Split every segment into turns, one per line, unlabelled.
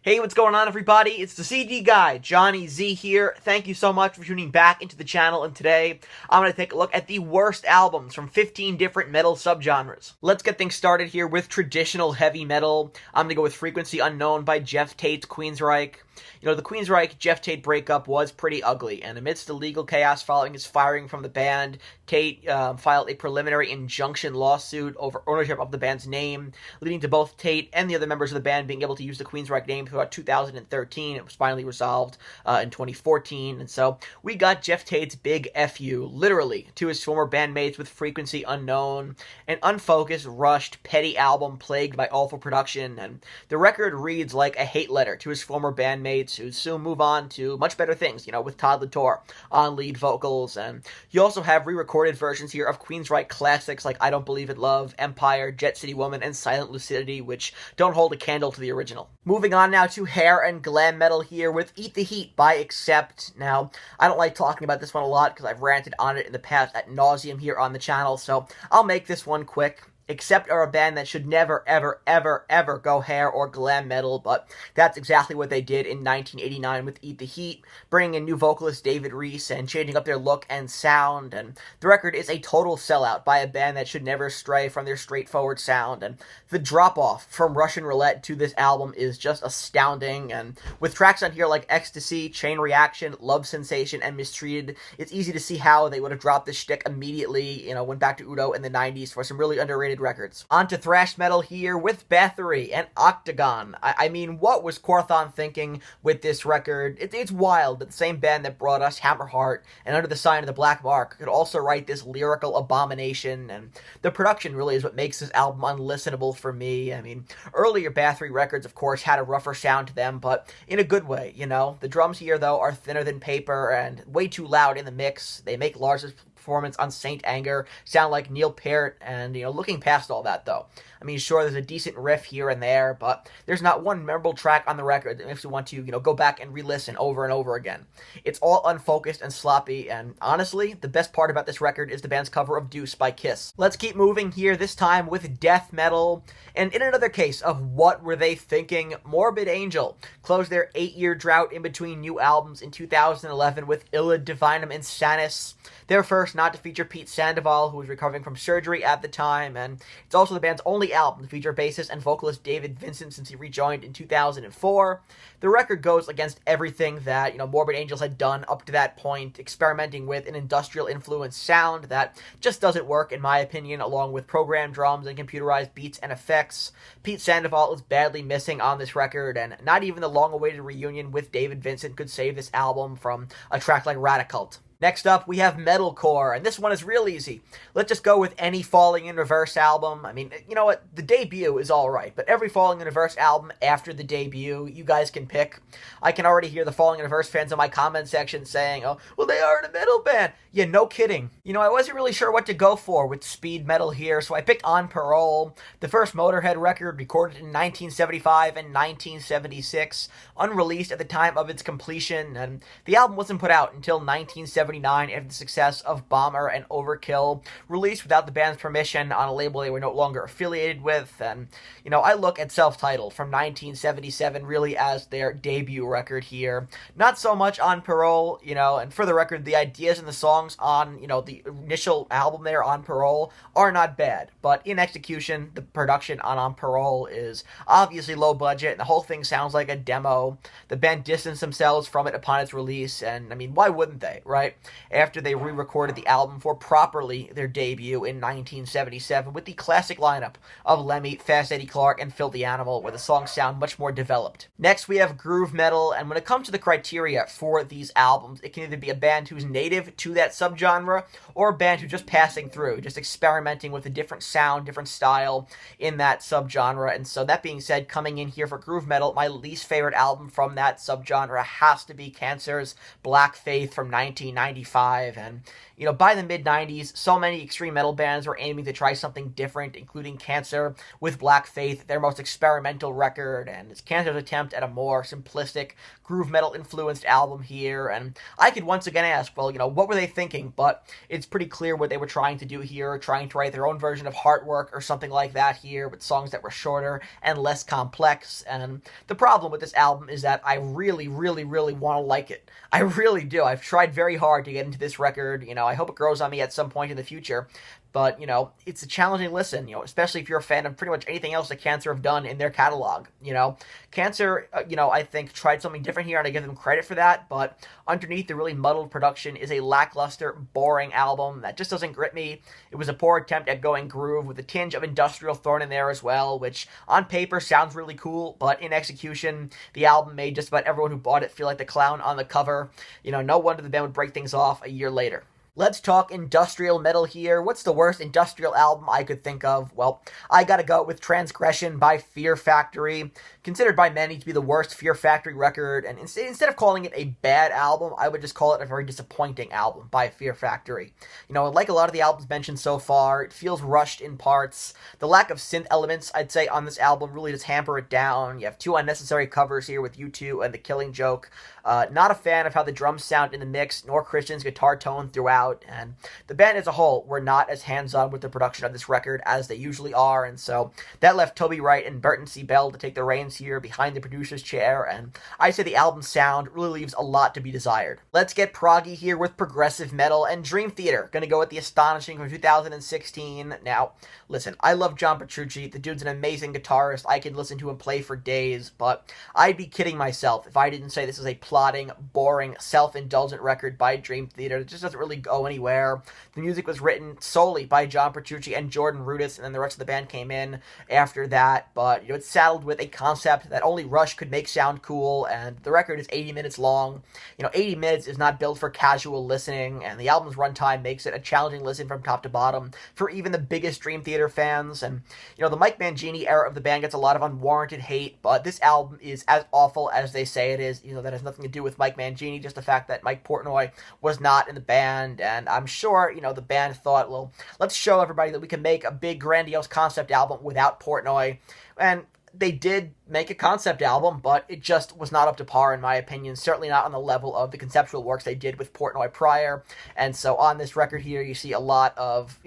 Hey, what's going on, everybody? It's the CD guy, Johnny Z here. Thank you so much for tuning back into the channel, and today I'm going to take a look at the worst albums from 15 different metal subgenres. Let's get things started here with traditional heavy metal. I'm going to go with Frequency Unknown by Jeff Tate's Queensryche. You know, the Queensryche Jeff Tate breakup was pretty ugly, and amidst the legal chaos following his firing from the band, Tate filed a preliminary injunction lawsuit over ownership of the band's name, leading to both Tate and the other members of the band being able to use the Queensryche name throughout 2013. It was finally resolved in 2014, and so we got Jeff Tate's big FU, literally, to his former bandmates with Frequency Unknown, an unfocused, rushed, petty album plagued by awful production, and the record reads like a hate letter to his former bandmates who soon move on to much better things, you know, with Todd Latour on lead vocals. And you also have re-recorded versions here of Queensryche classics like I Don't Believe in Love, Empire, Jet City Woman, and Silent Lucidity, which don't hold a candle to the original. Moving on now to hair and glam metal here with Eat the Heat by Accept. Now, I don't like talking about this one a lot because I've ranted on it in the past ad nauseum here on the channel, so I'll make this one quick. Accept are a band that should never, ever, ever, ever go hair or glam metal, but that's exactly what they did in 1989 with Eat the Heat, bringing in new vocalist David Reese and changing up their look and sound, and the record is a total sellout by a band that should never stray from their straightforward sound, and the drop-off from Russian Roulette to this album is just astounding, and with tracks on here like Ecstasy, Chain Reaction, Love Sensation, and Mistreated, it's easy to see how they would have dropped this shtick immediately, you know, went back to Udo in the 90s for some really underrated records. On to thrash metal here with Bathory and Octagon. I mean, what was Quorthon thinking with this record? It's wild that the same band that brought us Hammerheart and Under the Sign of the Black Mark could also write this lyrical abomination, and the production really is what makes this album unlistenable for me. I mean, earlier Bathory records, of course, had a rougher sound to them, but in a good way, you know? The drums here, though, are thinner than paper and way too loud in the mix. They make Lars's performance on Saint Anger sound like Neil Peart, and, you know, looking past all that, though, I mean, sure, there's a decent riff here and there, but there's not one memorable track on the record that makes you want to, you know, go back and re-listen over and over again. It's all unfocused and sloppy, and honestly, the best part about this record is the band's cover of Deuce by Kiss. Let's keep moving here, this time with death metal, and in another case of what were they thinking, Morbid Angel closed their 8-year drought in between new albums in 2011 with Illud, Divinum, Insanus, their first not to feature Pete Sandoval, who was recovering from surgery at the time, and it's also the band's only album to feature bassist and vocalist David Vincent since he rejoined in 2004. The record goes against everything that, you know, Morbid Angels had done up to that point, experimenting with an industrial influenced sound that just doesn't work, in my opinion, along with programmed drums and computerized beats and effects. Pete Sandoval is badly missing on this record, and not even the long-awaited reunion with David Vincent could save this album from a track like Radicult. Next up, we have Metalcore, and this one is real easy. Let's just go with any Falling in Reverse album. I mean, you know what? The debut is alright, but every Falling in Reverse album after the debut, you guys can pick. I can already hear the Falling in Reverse fans in my comment section saying, oh, well, they are in a metal band. Yeah, no kidding. You know, I wasn't really sure what to go for with speed metal here, so I picked On Parole, the first Motorhead record recorded in 1975 and 1976, unreleased at the time of its completion, and the album wasn't put out until 1979 after the success of Bomber and Overkill, released without the band's permission on a label they were no longer affiliated with. And, you know, I look at Self-Titled from 1977 really as their debut record here. Not so much On Parole, you know, and for the record, the ideas and the songs on, you know, the initial album there, On Parole, are not bad. But in execution, the production on Parole is obviously low budget, and the whole thing sounds like a demo. The band distanced themselves from it upon its release, and, I mean, why wouldn't they, right? After they re-recorded the album for properly their debut in 1977 with the classic lineup of Lemmy, Fast Eddie Clarke, and Filthy Animal, where the songs sound much more developed. Next, we have groove metal, and when it comes to the criteria for these albums, it can either be a band who's native to that subgenre, or a band who's just passing through, just experimenting with a different sound, different style in that subgenre. And so that being said, coming in here for groove metal, my least favorite album from that subgenre has to be Cancer's Black Faith from 1990. 95, and, by the mid-90s, so many extreme metal bands were aiming to try something different, including Cancer with Black Faith, their most experimental record, and it's Cancer's attempt at a more simplistic, groove metal-influenced album here, and I could once again ask, well, what were they thinking? But it's pretty clear what they were trying to do here, trying to write their own version of Heartwork or something like that here, with songs that were shorter and less complex, and the problem with this album is that I really, really, really want to like it. I really do. I've tried very hard to get into this record. I hope it grows on me at some point in the future. But, it's a challenging listen, especially if you're a fan of pretty much anything else that Cancer have done in their catalog. Cancer, I think tried something different here, and I give them credit for that. But underneath the really muddled production is a lackluster, boring album that just doesn't grip me. It was a poor attempt at going groove with a tinge of industrial thrown in there as well, which on paper sounds really cool, but in execution, the album made just about everyone who bought it feel like the clown on the cover. No wonder the band would break things off a year later. Let's talk industrial metal here. What's the worst industrial album I could think of? Well, I gotta go with Transgression by Fear Factory, considered by many to be the worst Fear Factory record, and instead of calling it a bad album, I would just call it a very disappointing album by Fear Factory. Like a lot of the albums mentioned so far, it feels rushed in parts. The lack of synth elements, I'd say, on this album really does hamper it down. You have two unnecessary covers here with U2 and The Killing Joke. Not a fan of how the drums sound in the mix, nor Christian's guitar tone throughout, and the band as a whole were not as hands-on with the production of this record as they usually are, and so that left Toby Wright and Burton C. Bell to take the reins here behind the producer's chair, and I say the album's sound really leaves a lot to be desired. Let's get proggy here with progressive metal and Dream Theater. Gonna go with the Astonishing from 2016. Now, listen, I love John Petrucci. The dude's an amazing guitarist. I could listen to him play for days, but I'd be kidding myself if I didn't say this is a plotting, boring, self-indulgent record by Dream Theater. It just doesn't really go anywhere. The music was written solely by John Petrucci and Jordan Rudess, and then the rest of the band came in after that, but it's saddled with a concept that only Rush could make sound cool, and the record is 80 minutes long. 80 minutes is not built for casual listening, and the album's runtime makes it a challenging listen from top to bottom for even the biggest Dream Theater fans, and the Mike Mangini era of the band gets a lot of unwarranted hate, but this album is as awful as they say it is. That has nothing to do with Mike Mangini, just the fact that Mike Portnoy was not in the band, and I'm sure, the band thought, well, let's show everybody that we can make a big, grandiose concept album without Portnoy, and they did make a concept album, but it just was not up to par, in my opinion. Certainly not on the level of the conceptual works they did with Portnoy prior, and so on this record here, you see a lot of,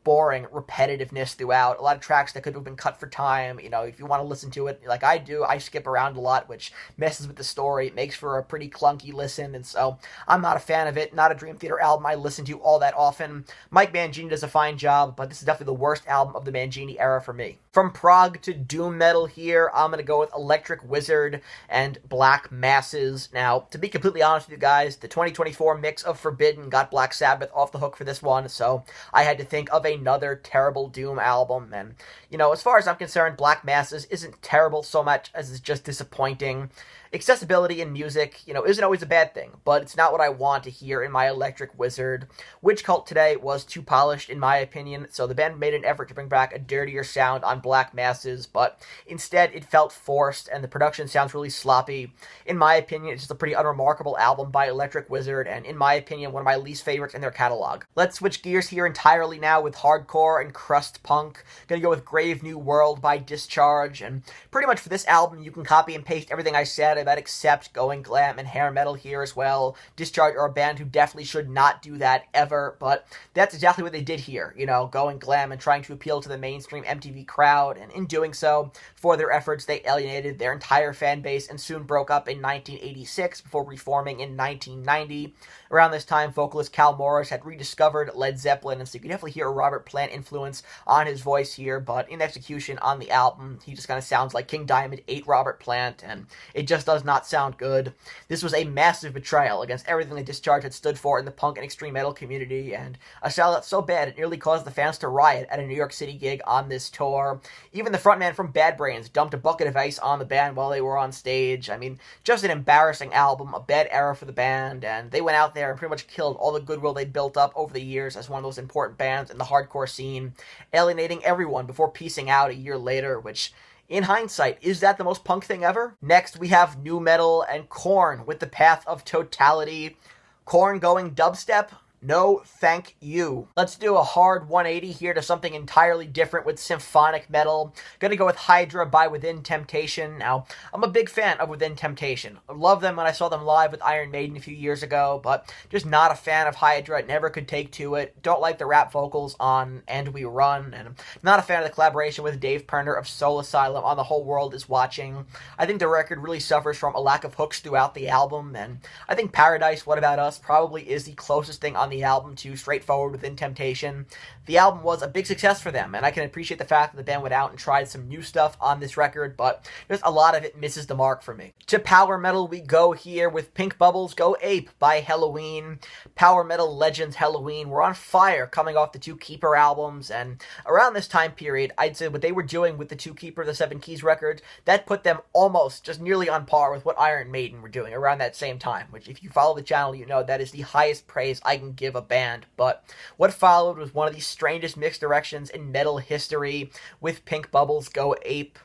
boring repetitiveness throughout. A lot of tracks that could have been cut for time. If you want to listen to it like I do, I skip around a lot, which messes with the story. It makes for a pretty clunky listen, and so I'm not a fan of it. Not a Dream Theater album I listen to all that often. Mike Mangini does a fine job, but this is definitely the worst album of the Mangini era for me. From prog to doom metal here, I'm going to go with Electric Wizard and Black Masses. Now, to be completely honest with you guys, the 2024 mix of Forbidden got Black Sabbath off the hook for this one, so I had to think of another terrible doom album, and as far as I'm concerned, Black Masses isn't terrible so much as it's just disappointing. Accessibility in music, isn't always a bad thing, but it's not what I want to hear in my Electric Wizard. Witch Cult today was too polished, in my opinion, so the band made an effort to bring back a dirtier sound on Black Masses, but instead it felt forced, and the production sounds really sloppy. In my opinion, it's just a pretty unremarkable album by Electric Wizard, and in my opinion, one of my least favorites in their catalog. Let's switch gears here entirely now with hardcore and crust punk. Gonna go with Grave New World by Discharge, and pretty much for this album, you can copy and paste everything I said about except going glam and hair metal here as well. Discharge are a band who definitely should not do that ever, but that's exactly what they did here, going glam and trying to appeal to the mainstream MTV crowd, and in doing so, for their efforts, they alienated their entire fan base and soon broke up in 1986 before reforming in 1990. Around this time, vocalist Cal Morris had rediscovered Led Zeppelin, and so you can definitely hear a Robert Plant influence on his voice here, but in execution on the album, he just kind of sounds like King Diamond ate Robert Plant, and it just does not sound good. This was a massive betrayal against everything that Discharge had stood for in the punk and extreme metal community, and a sellout so bad it nearly caused the fans to riot at a New York City gig on this tour. Even the frontman from Bad Brains dumped a bucket of ice on the band while they were on stage. I mean, just an embarrassing album, a bad era for the band, and they went out there and pretty much killed all the goodwill they'd built up over the years as one of those important bands in the hardcore scene, alienating everyone before piecing out a year later, which, in hindsight, is that the most punk thing ever? Next, we have nu metal and KoRn with The Path of Totality. KoRn going dubstep? No, thank you. Let's do a hard 180 here to something entirely different with symphonic metal. Gonna go with Hydra by Within Temptation. Now, I'm a big fan of Within Temptation. I love them when I saw them live with Iron Maiden a few years ago, but just not a fan of Hydra. Never could take to it. Don't like the rap vocals on And We Run, and I'm not a fan of the collaboration with Dave Pirner of Soul Asylum on The Whole World Is Watching. I think the record really suffers from a lack of hooks throughout the album, and I think Paradise, What About Us probably is the closest thing on the album to straightforward Within Temptation. The album was a big success for them, and I can appreciate the fact that the band went out and tried some new stuff on this record, but just a lot of it misses the mark for me. To power metal we go here with Pink Bubbles Go Ape by Helloween. Power metal legends Helloween were on fire coming off the Two Keeper albums, and around this time period, I'd say what they were doing with the Two Keeper, the Seven Keys record, that put them almost just nearly on par with what Iron Maiden were doing around that same time, which if you follow the channel, you know that is the highest praise I can give a band. But what followed was one of the strangest mixed directions in metal history with Pink Bubbles Go Ape.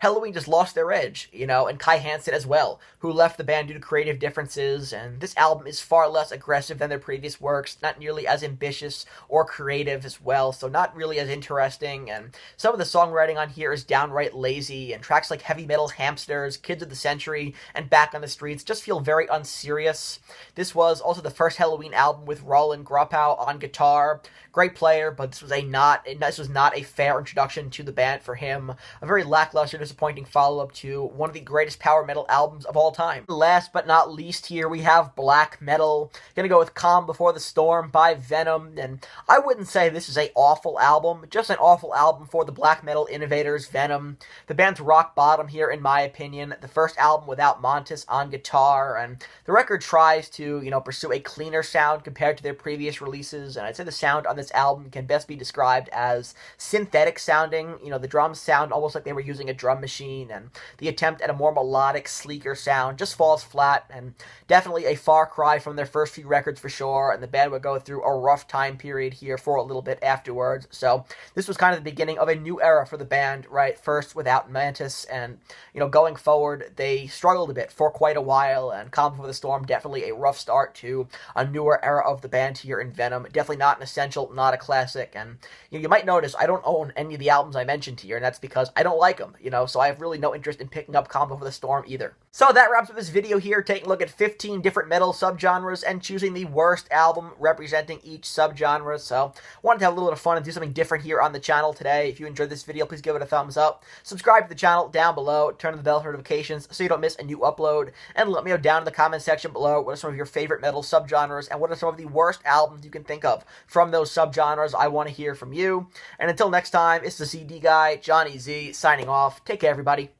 Helloween just lost their edge, and Kai Hansen as well, who left the band due to creative differences, and this album is far less aggressive than their previous works, not nearly as ambitious or creative as well, so not really as interesting, and some of the songwriting on here is downright lazy, and tracks like Heavy Metal Hamsters, Kids of the Century, and Back on the Streets just feel very unserious. This was also the first Helloween album with Roland Gropow on guitar. Great player, but this was not a fair introduction to the band for him. A very lackluster, disappointing follow-up to one of the greatest power metal albums of all time. Last but not least here, we have black metal. Gonna go with Calm Before the Storm by Venom, and I wouldn't say this is an awful album, just an awful album for the black metal innovators, Venom. The band's rock bottom here, in my opinion. The first album without Montes on guitar, and the record tries to, pursue a cleaner sound compared to their previous releases, and I'd say the sound on this album can best be described as synthetic sounding. The drums sound almost like they were using a drum machine, and the attempt at a more melodic, sleeker sound just falls flat, and definitely a far cry from their first few records for sure, and the band would go through a rough time period here for a little bit afterwards. So this was kind of the beginning of a new era for the band, right? First without Mantis, and going forward they struggled a bit for quite a while, and Calm Before the Storm definitely a rough start to a newer era of the band here in Venom. Definitely not an essential, not a classic, and you might notice I don't own any of the albums I mentioned here, and that's because I don't like them, so I have really no interest in picking up Calm Before the Storm either. So that wraps up this video here, taking a look at 15 different metal subgenres and choosing the worst album representing each subgenre. So I wanted to have a little bit of fun and do something different here on the channel today. If you enjoyed this video, please give it a thumbs up. Subscribe to the channel down below, turn on the bell for notifications so you don't miss a new upload, and let me know down in the comment section below what are some of your favorite metal subgenres and what are some of the worst albums you can think of from those subgenres. I want to hear from you. And until next time, it's the CD guy, Johnny Z, signing off. Take care, everybody.